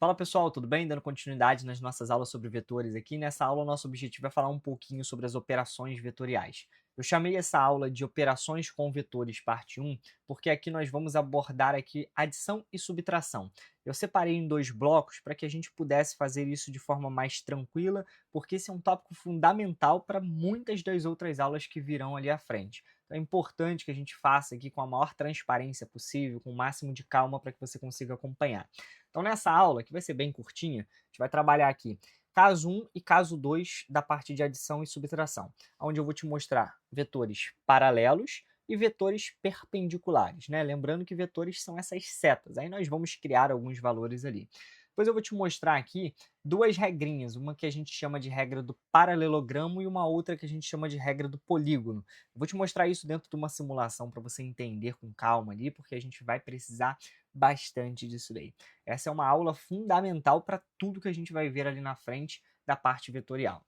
Fala pessoal, tudo bem? Dando continuidade nas nossas aulas sobre vetores aqui. Nessa aula, o nosso objetivo é falar um pouquinho sobre as operações vetoriais. Eu chamei essa aula de Operações com Vetores, parte 1, porque aqui nós vamos abordar aqui adição e subtração. Eu separei em dois blocos para que a gente pudesse fazer isso de forma mais tranquila, porque esse é um tópico fundamental para muitas das outras aulas que virão ali à frente. Então é importante que a gente faça aqui com a maior transparência possível, com o máximo de calma para que você consiga acompanhar. Então, nessa aula, que vai ser bem curtinha, a gente vai trabalhar aqui caso 1 e caso 2 da parte de adição e subtração, onde eu vou te mostrar vetores paralelos e vetores perpendiculares, né? Lembrando que vetores são essas setas, aí nós vamos criar alguns valores ali. Depois eu vou te mostrar aqui duas regrinhas, uma que a gente chama de regra do paralelogramo e uma outra que a gente chama de regra do polígono. Eu vou te mostrar isso dentro de uma simulação para você entender com calma ali, porque a gente vai precisar bastante disso daí. Essa é uma aula fundamental para tudo que a gente vai ver ali na frente da parte vetorial.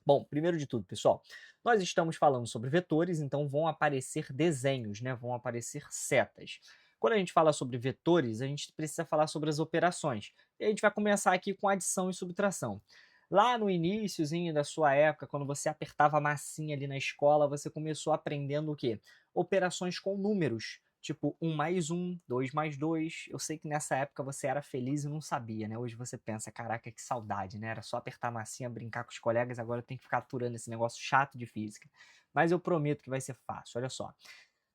Bom, primeiro de tudo, pessoal, nós estamos falando sobre vetores, então vão aparecer desenhos, né? Vão aparecer setas. Quando a gente fala sobre vetores, a gente precisa falar sobre as operações. E a gente vai começar aqui com adição e subtração. Lá no iniciozinho da sua época, quando você apertava a massinha ali na escola, você começou aprendendo o quê? Operações com números. Tipo 1 mais 1, 2 mais 2. Eu sei que nessa época você era feliz e não sabia, né? Hoje você pensa, caraca, que saudade, né? Era só apertar a massinha, brincar com os colegas, agora eu tenho que ficar aturando esse negócio chato de física. Mas eu prometo que vai ser fácil, olha só.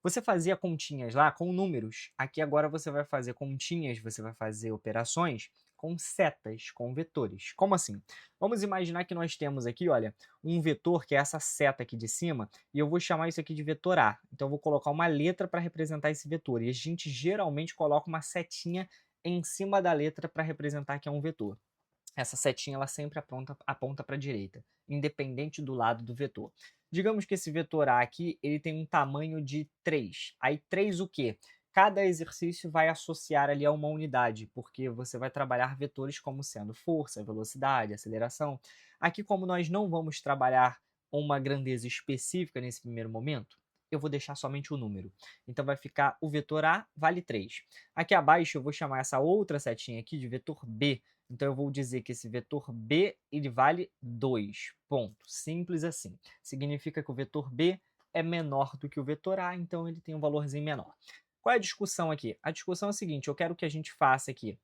Você fazia continhas lá com números. Aqui agora você vai fazer continhas, você vai fazer operações com setas, com vetores. Como assim? Vamos imaginar que nós temos aqui, olha, um vetor que é essa seta aqui de cima, e eu vou chamar isso aqui de vetor A. Então eu vou colocar uma letra para representar esse vetor. E a gente geralmente coloca uma setinha em cima da letra para representar que é um vetor. Essa setinha ela sempre aponta para a direita, independente do lado do vetor. Digamos que esse vetor A aqui ele tem um tamanho de 3. Aí 3 o quê? Cada exercício vai associar ali a uma unidade, porque você vai trabalhar vetores como sendo força, velocidade, aceleração. Aqui, como nós não vamos trabalhar uma grandeza específica nesse primeiro momento, eu vou deixar somente o número. Então vai ficar o vetor A vale 3. Aqui abaixo eu vou chamar essa outra setinha aqui de vetor B. Então eu vou dizer que esse vetor B ele vale 2. Ponto. Simples assim. Significa que o vetor B é menor do que o vetor A, então ele tem um valorzinho menor. Qual é a discussão aqui? A discussão é a seguinte, eu quero que a gente faça aqui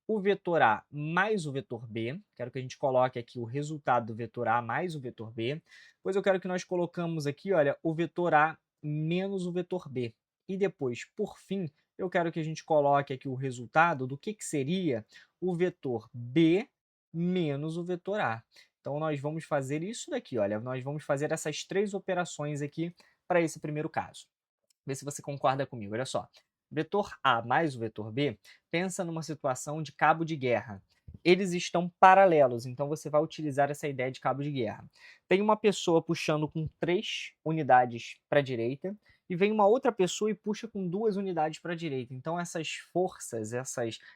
o vetor A mais o vetor B, quero que a gente coloque aqui o resultado do vetor A mais o vetor B, depois eu quero que nós colocamos aqui, olha, o vetor A menos o vetor B. E depois, por fim, eu quero que a gente coloque aqui o resultado do que seria o vetor B menos o vetor A. Então, nós vamos fazer isso daqui, olha, nós vamos fazer essas três operações aqui para esse primeiro caso. Vê se você concorda comigo, olha só. Vetor A mais o vetor B, pensa numa situação de cabo de guerra. Eles estão paralelos, então você vai utilizar essa ideia de cabo de guerra. Tem uma pessoa puxando com 3 unidades para a direita e vem uma outra pessoa e puxa com 2 unidades para a direita. Então essas forças,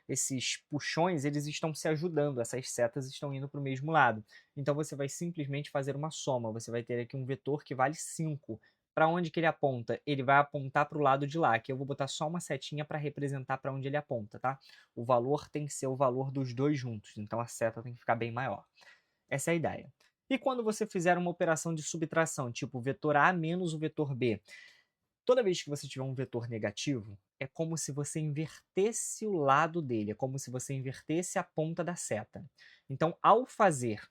esses puxões, eles estão se ajudando, essas setas estão indo para o mesmo lado. Então você vai simplesmente fazer uma soma, você vai ter aqui um vetor que vale 5. Para onde que ele aponta? Ele vai apontar para o lado de lá, aqui eu vou botar só uma setinha para representar para onde ele aponta, tá? O valor tem que ser o valor dos dois juntos, então a seta tem que ficar bem maior. Essa é a ideia. E quando você fizer uma operação de subtração, tipo vetor A menos o vetor B, toda vez que você tiver um vetor negativo, é como se você invertesse o lado dele, é como se você invertesse a ponta da seta. Então, ao fazer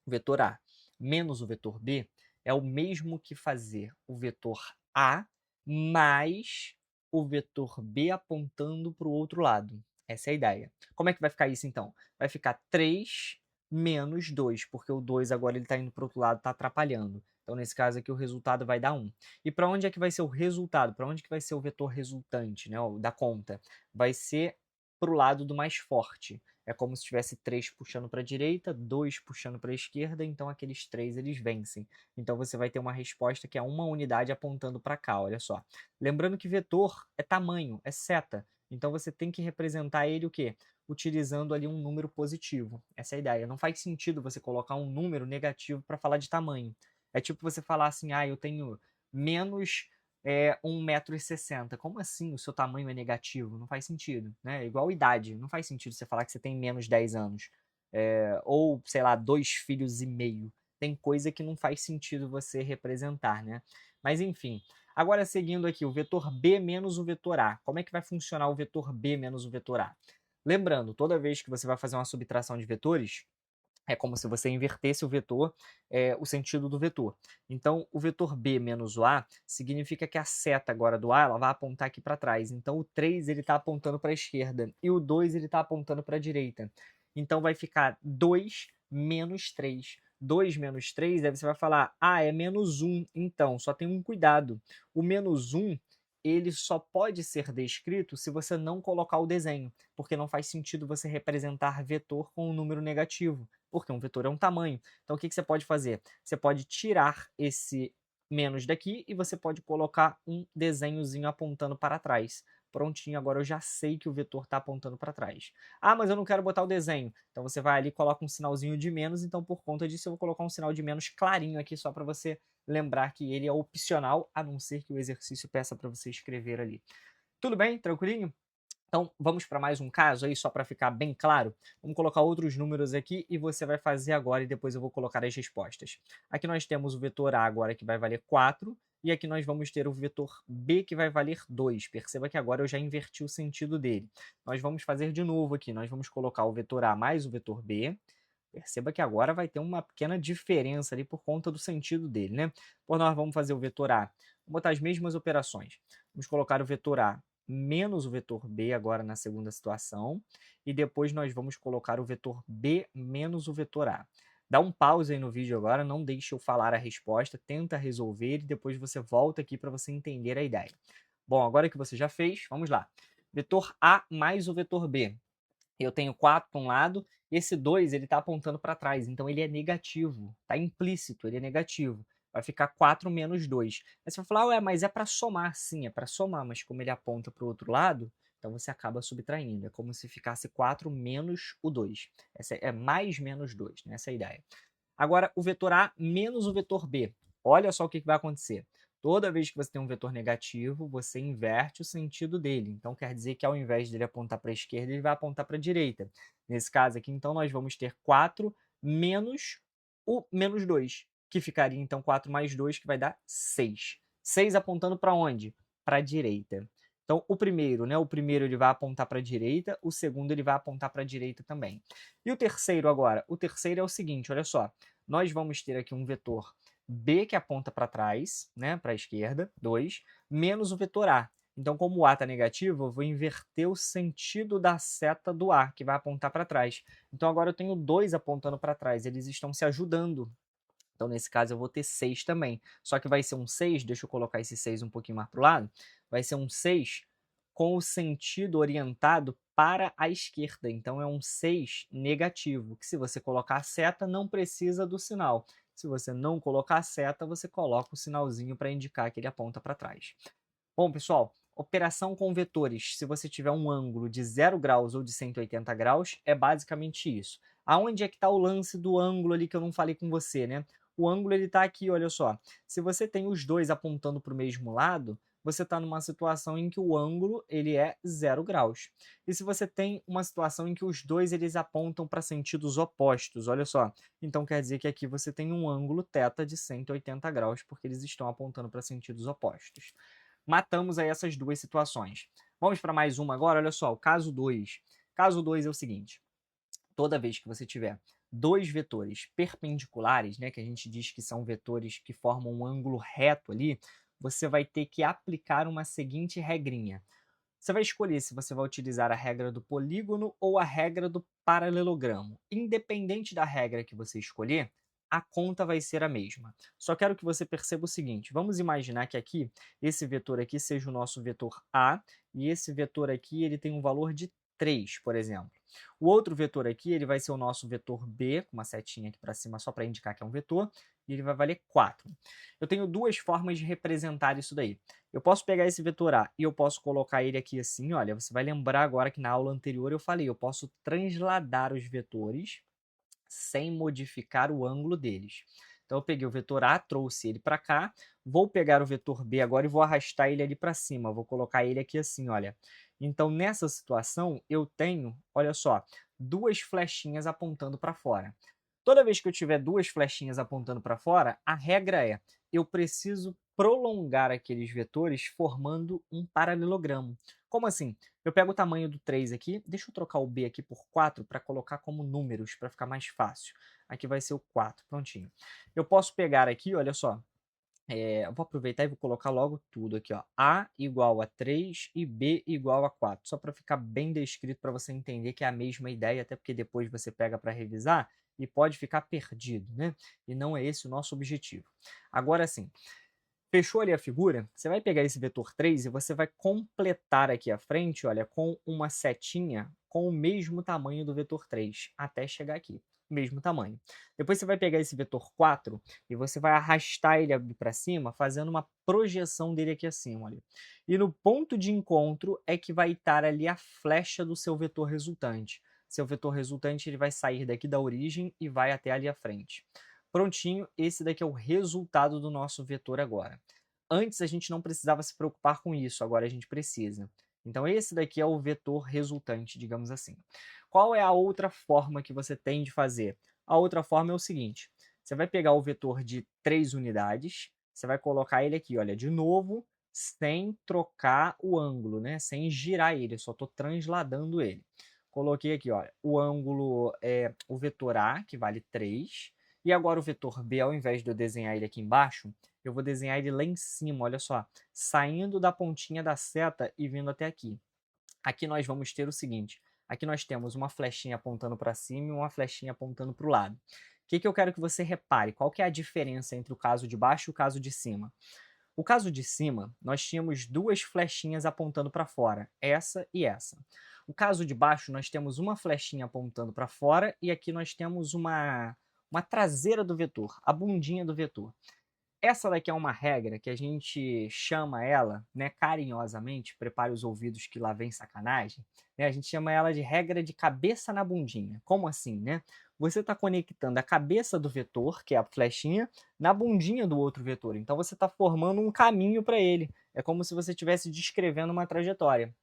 o vetor A menos o vetor B, é o mesmo que fazer o vetor A mais o vetor B apontando para o outro lado. Essa é a ideia. Como é que vai ficar isso, então? Vai ficar 3 menos 2, porque o 2 agora ele está indo para o outro lado, está atrapalhando. Então, nesse caso aqui, o resultado vai dar 1. E para onde é que vai ser o resultado? Para onde que vai ser o vetor resultante, né, da conta? Vai ser para o lado do mais forte. É como se tivesse 3 puxando para a direita, 2 puxando para a esquerda, então aqueles 3 eles vencem. Então você vai ter uma resposta que é uma unidade apontando para cá, olha só. Lembrando que vetor é tamanho, é seta. Então você tem que representar ele o quê? Utilizando ali um número positivo. Essa é a ideia. Não faz sentido você colocar um número negativo para falar de tamanho. É tipo você falar assim, ah, eu tenho menos 1,60 m. Como assim o seu tamanho é negativo? Não faz sentido, né? Igual idade. Não faz sentido você falar que você tem menos 10 anos. Ou, sei lá, 2,5 filhos. Tem coisa que não faz sentido você representar, né? Mas enfim. Agora, seguindo aqui, o vetor B menos o vetor A. Como é que vai funcionar o vetor B menos o vetor A? Lembrando, toda vez que você vai fazer uma subtração de vetores, é como se você invertesse o vetor, o sentido do vetor. Então, o vetor B menos o A significa que a seta agora do A ela vai apontar aqui para trás. Então, o 3 está apontando para a esquerda e o 2 está apontando para a direita. Então, vai ficar 2 menos 3. 2 menos 3, aí você vai falar, é menos 1. Então, só tem um cuidado. O menos 1 ele só pode ser descrito se você não colocar o desenho, porque não faz sentido você representar vetor com um número negativo, porque um vetor é um tamanho. Então, o que você pode fazer? Você pode tirar esse menos daqui e você pode colocar um desenhozinho apontando para trás. Prontinho, agora eu já sei que o vetor está apontando para trás. Mas eu não quero botar o desenho. Então, você vai ali e coloca um sinalzinho de menos. Então, por conta disso, eu vou colocar um sinal de menos clarinho aqui, só para você lembrar que ele é opcional, a não ser que o exercício peça para você escrever ali. Tudo bem? Tranquilinho? Então, vamos para mais um caso aí, só para ficar bem claro. Vamos colocar outros números aqui e você vai fazer agora e depois eu vou colocar as respostas. Aqui nós temos o vetor A agora que vai valer 4 e aqui nós vamos ter o vetor B que vai valer 2. Perceba que agora eu já inverti o sentido dele. Nós vamos fazer de novo aqui, nós vamos colocar o vetor A mais o vetor B. Perceba que agora vai ter uma pequena diferença ali por conta do sentido dele, né? Nós vamos fazer o vetor A, vamos botar as mesmas operações. Vamos colocar o vetor A menos o vetor B agora na segunda situação, e depois nós vamos colocar o vetor B menos o vetor A. Dá um pause aí no vídeo agora, não deixe eu falar a resposta, tenta resolver e depois você volta aqui para você entender a ideia. Bom, agora que você já fez, vamos lá. Vetor A mais o vetor B. Eu tenho 4 para um lado, e esse 2 está apontando para trás, então ele é negativo, está implícito, ele é negativo. Vai ficar 4 menos 2. Aí você vai falar, mas é para somar. Sim, é para somar, mas como ele aponta para o outro lado, então você acaba subtraindo. É como se ficasse 4 menos o 2. Essa é mais menos 2, né? Essa é a ideia. Agora, o vetor A menos o vetor B. Olha só o que vai acontecer. Toda vez que você tem um vetor negativo, você inverte o sentido dele. Então, quer dizer que ao invés dele apontar para a esquerda, ele vai apontar para a direita. Nesse caso aqui, então, nós vamos ter 4 menos o menos 2, que ficaria, então, 4 mais 2, que vai dar 6. 6 apontando para onde? Para a direita. Então, o primeiro ele vai apontar para a direita, o segundo ele vai apontar para a direita também. E o terceiro agora? O terceiro é o seguinte, olha só. Nós vamos ter aqui um vetor B que aponta para trás, né, para a esquerda, 2, menos o vetor A. Então, como o A está negativo, eu vou inverter o sentido da seta do A, que vai apontar para trás. Então, agora eu tenho 2 apontando para trás, eles estão se ajudando. Então, nesse caso, eu vou ter 6 também. Só que vai ser um 6, deixa eu colocar esse 6 um pouquinho mais para o lado, vai ser um 6 com o sentido orientado para a esquerda. Então, é um 6 negativo, que se você colocar a seta, não precisa do sinal. Se você não colocar a seta, você coloca o sinalzinho para indicar que ele aponta para trás. Bom, pessoal, operação com vetores, se você tiver um ângulo de 0 graus ou de 180 graus, é basicamente isso. Aonde é que está o lance do ângulo ali que eu não falei com você, né? O ângulo ele está aqui, olha só. Se você tem os dois apontando para o mesmo lado, você está numa situação em que o ângulo ele é 0 graus. E se você tem uma situação em que os dois eles apontam para sentidos opostos, olha só. Então quer dizer que aqui você tem um ângulo θ de 180 graus, porque eles estão apontando para sentidos opostos. Matamos aí essas duas situações. Vamos para mais uma agora, olha só, o caso 2. Caso 2 é o seguinte, toda vez que você tiver dois vetores perpendiculares, né, que a gente diz que são vetores que formam um ângulo reto ali, você vai ter que aplicar uma seguinte regrinha. Você vai escolher se você vai utilizar a regra do polígono ou a regra do paralelogramo. Independente da regra que você escolher, a conta vai ser a mesma. Só quero que você perceba o seguinte, vamos imaginar que aqui, esse vetor aqui seja o nosso vetor A, e esse vetor aqui ele tem um valor de 3, por exemplo. O outro vetor aqui ele vai ser o nosso vetor B, com uma setinha aqui para cima só para indicar que é um vetor, e ele vai valer 4. Eu tenho duas formas de representar isso daí. Eu posso pegar esse vetor A e eu posso colocar ele aqui assim, olha, você vai lembrar agora que na aula anterior eu falei, eu posso transladar os vetores sem modificar o ângulo deles. Então, eu peguei o vetor A, trouxe ele para cá, vou pegar o vetor B agora e vou arrastar ele ali para cima, vou colocar ele aqui assim, olha. Então, nessa situação, eu tenho, olha só, duas flechinhas apontando para fora. Toda vez que eu tiver duas flechinhas apontando para fora, a regra é, eu preciso prolongar aqueles vetores formando um paralelogramo. Como assim? Eu pego o tamanho do 3 aqui, deixa eu trocar o B aqui por 4 para colocar como números, para ficar mais fácil. Aqui vai ser o 4, prontinho. Eu posso pegar aqui, olha só, eu vou aproveitar e vou colocar logo tudo aqui, ó. A igual a 3 e B igual a 4, só para ficar bem descrito para você entender que é a mesma ideia, até porque depois você pega para revisar e pode ficar perdido, né? E não é esse o nosso objetivo. Agora sim, fechou ali a figura, você vai pegar esse vetor 3 e você vai completar aqui à frente, olha, com uma setinha com o mesmo tamanho do vetor 3, até chegar aqui, mesmo tamanho. Depois você vai pegar esse vetor 4 e você vai arrastar ele para cima, fazendo uma projeção dele aqui acima, olha. E no ponto de encontro é que vai estar ali a flecha do seu vetor resultante. Seu vetor resultante ele vai sair daqui da origem e vai até ali à frente. Prontinho, esse daqui é o resultado do nosso vetor agora. Antes a gente não precisava se preocupar com isso, agora a gente precisa. Então esse daqui é o vetor resultante, digamos assim. Qual é a outra forma que você tem de fazer? A outra forma é o seguinte, você vai pegar o vetor de 3 unidades, você vai colocar ele aqui, olha, de novo, sem trocar o ângulo, né? Sem girar ele, eu só estou transladando ele. Coloquei aqui, olha, o ângulo é o vetor A, que vale 3, e agora o vetor B, ao invés de eu desenhar ele aqui embaixo, eu vou desenhar ele lá em cima, olha só, saindo da pontinha da seta e vindo até aqui. Aqui nós vamos ter o seguinte, aqui nós temos uma flechinha apontando para cima e uma flechinha apontando para o lado. O que eu quero que você repare? Qual que é a diferença entre o caso de baixo e o caso de cima? O caso de cima, nós tínhamos duas flechinhas apontando para fora, essa e essa. O caso de baixo, nós temos uma flechinha apontando para fora e aqui nós temos uma traseira do vetor, a bundinha do vetor. Essa daqui é uma regra que a gente chama ela, né, carinhosamente, prepare os ouvidos que lá vem sacanagem, né, a gente chama ela de regra de cabeça na bundinha. Como assim, né? Você está conectando a cabeça do vetor, que é a flechinha, na bundinha do outro vetor. Então você está formando um caminho para ele. É como se você estivesse descrevendo uma trajetória.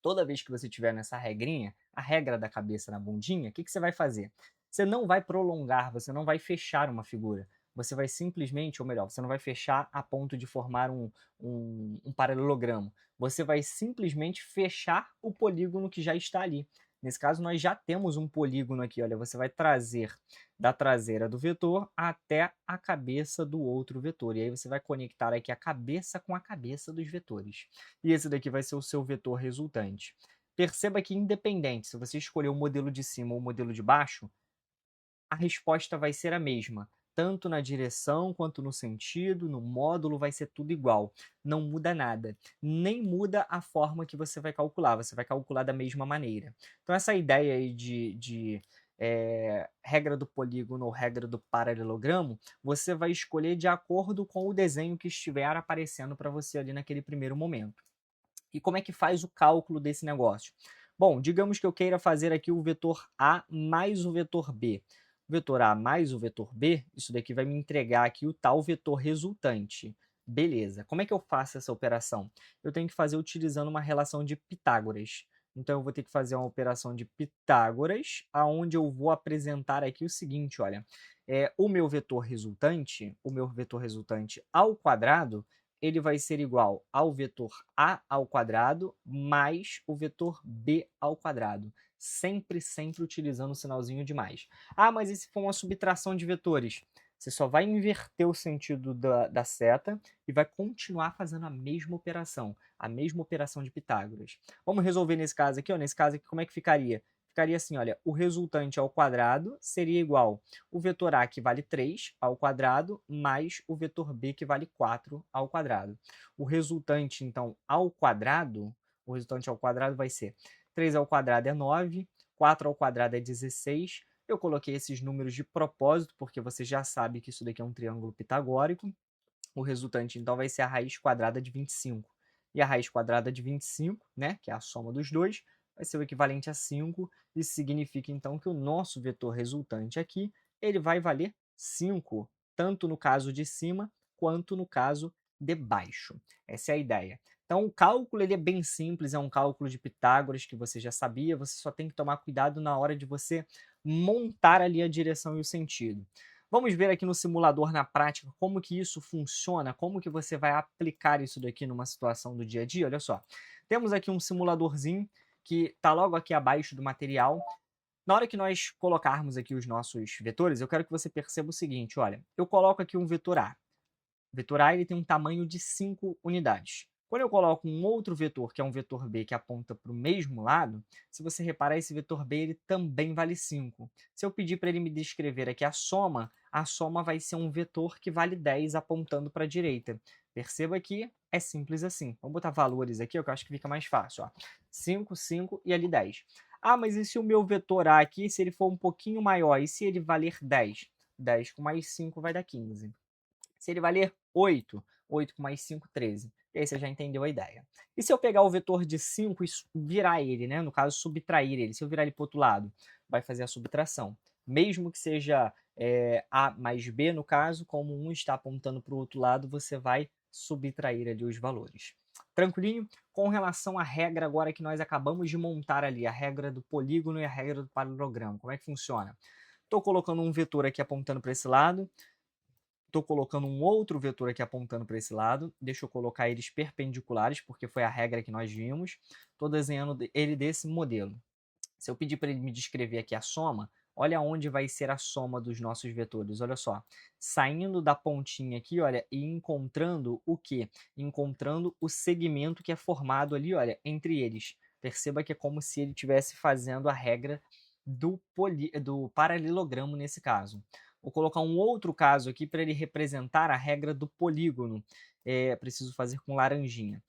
Toda vez que você tiver nessa regrinha, a regra da cabeça na bundinha, o que você vai fazer? Você não vai prolongar, você não vai fechar uma figura. Você vai simplesmente, ou melhor, você não vai fechar a ponto de formar um paralelogramo. Você vai simplesmente fechar o polígono que já está ali. Nesse caso, nós já temos um polígono aqui. Olha, você vai trazer da traseira do vetor até a cabeça do outro vetor. E aí você vai conectar aqui a cabeça com a cabeça dos vetores. E esse daqui vai ser o seu vetor resultante. Perceba que independente se você escolher o modelo de cima ou o modelo de baixo, a resposta vai ser a mesma. Tanto na direção quanto no sentido, no módulo, vai ser tudo igual. Não muda nada. Nem muda a forma que você vai calcular. Você vai calcular da mesma maneira. Então, essa ideia aí de regra do polígono ou regra do paralelogramo, você vai escolher de acordo com o desenho que estiver aparecendo para você ali naquele primeiro momento. E como é que faz o cálculo desse negócio? Bom, digamos que eu queira fazer aqui o vetor A mais o vetor B. O vetor A mais o vetor B, isso daqui vai me entregar aqui o tal vetor resultante. Beleza, como é que eu faço essa operação? Eu tenho que fazer utilizando uma relação de Pitágoras. Então, eu vou ter que fazer uma operação de Pitágoras, aonde eu vou apresentar aqui o seguinte, olha, o meu vetor resultante ao quadrado, ele vai ser igual ao vetor A ao quadrado mais o vetor B ao quadrado. Sempre, sempre utilizando o sinalzinho de mais. Ah, mas e se for uma subtração de vetores? Você só vai inverter o sentido da seta e vai continuar fazendo a mesma operação de Pitágoras. Vamos resolver nesse caso aqui, ó. Nesse caso aqui, como é que ficaria? Ficaria assim, olha, o resultante ao quadrado seria igual o vetor A, que vale 3 ao quadrado, mais o vetor B, que vale 4 ao quadrado. O resultante, então, o resultante ao quadrado vai ser 3 ao quadrado é 9, 4 ao quadrado é 16. Eu coloquei esses números de propósito, porque você já sabe que isso daqui é um triângulo pitagórico. O resultante, então, vai ser a raiz quadrada de 25. E a raiz quadrada de 25, né, que é a soma dos dois, vai ser o equivalente a 5. Isso significa, então, que o nosso vetor resultante aqui, ele vai valer 5. tanto no caso de cima quanto no caso de baixo. Essa é a ideia. Então, o cálculo ele é bem simples, é um cálculo de Pitágoras que você já sabia, você só tem que tomar cuidado na hora de você montar ali a direção e o sentido. Vamos ver aqui no simulador na prática como que isso funciona, como que você vai aplicar isso daqui numa situação do dia a dia. Olha só, temos aqui um simuladorzinho que está logo aqui abaixo do material. Na hora que nós colocarmos aqui os nossos vetores, eu quero que você perceba o seguinte, olha, eu coloco aqui um vetor A. O vetor A ele tem um tamanho de 5 unidades. Quando eu coloco um outro vetor, que é um vetor B, que aponta para o mesmo lado, se você reparar, esse vetor B ele também vale 5. Se eu pedir para ele me descrever aqui a soma vai ser um vetor que vale 10 apontando para a direita. Perceba que é simples assim. Vamos botar valores aqui, que eu acho que fica mais fácil. Ó. 5, 5 e ali 10. Ah, mas e se o meu vetor A aqui, se ele for um pouquinho maior, e se ele valer 10? 10 com mais 5 vai dar 15. Se ele valer 8, 8 com mais 5, 13. E aí você já entendeu a ideia. E se eu pegar o vetor de 5 e virar ele, né? No caso, subtrair ele. Se eu virar ele para o outro lado, vai fazer a subtração. Mesmo que seja A mais B, no caso, como um está apontando para o outro lado, você vai subtrair ali os valores. Tranquilinho? Com relação à regra agora que nós acabamos de montar ali, a regra do polígono e a regra do paralelogramo. Como é que funciona? Estou colocando um vetor aqui apontando para esse lado, estou colocando um outro vetor aqui apontando para esse lado. Deixa eu colocar eles perpendiculares, porque foi a regra que nós vimos. Estou desenhando ele desse modelo. Se eu pedir para ele me descrever aqui a soma, olha onde vai ser a soma dos nossos vetores. Olha só, saindo da pontinha aqui, olha, e encontrando o quê? Encontrando o segmento que é formado ali, olha, entre eles. Perceba que é como se ele estivesse fazendo a regra do paralelogramo nesse caso. Vou colocar um outro caso aqui para ele representar a regra do polígono. Preciso fazer com laranjinha.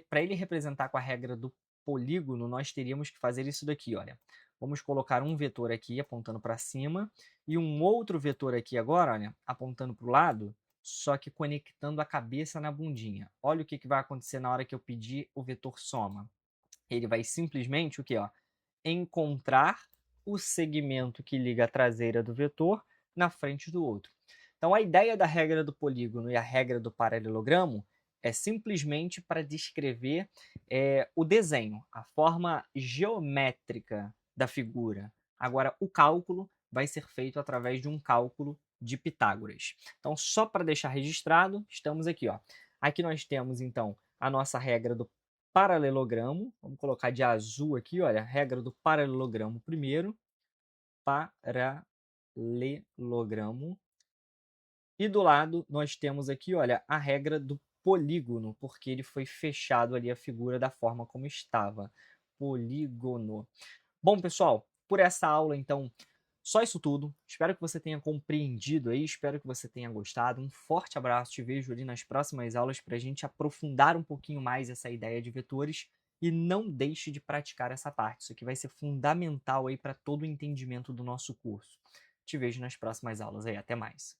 Para ele representar com a regra do polígono, nós teríamos que fazer isso daqui, olha. Vamos colocar um vetor aqui apontando para cima e um outro vetor aqui agora, olha, apontando para o lado, só que conectando a cabeça na bundinha. Olha o que vai acontecer na hora que eu pedir o vetor soma. Ele vai simplesmente o quê, ó? Encontrar o segmento que liga a traseira do vetor na frente do outro. Então, a ideia da regra do polígono e a regra do paralelogramo é simplesmente para descrever o desenho, a forma geométrica da figura. Agora, o cálculo vai ser feito através de um cálculo de Pitágoras. Então, só para deixar registrado, estamos aqui. Ó. Aqui nós temos, então, a nossa regra do paralelogramo. Vamos colocar de azul aqui, olha, a regra do paralelogramo primeiro. Paralelogramo. E do lado nós temos aqui, olha, a regra do polígono, porque ele foi fechado ali a figura da forma como estava. Polígono. Bom, pessoal, por essa aula, então, só isso tudo. Espero que você tenha compreendido aí, espero que você tenha gostado. Um forte abraço, te vejo ali nas próximas aulas para a gente aprofundar um pouquinho mais essa ideia de vetores. E não deixe de praticar essa parte, isso aqui vai ser fundamental aí para todo o entendimento do nosso curso. Te vejo nas próximas aulas aí, até mais.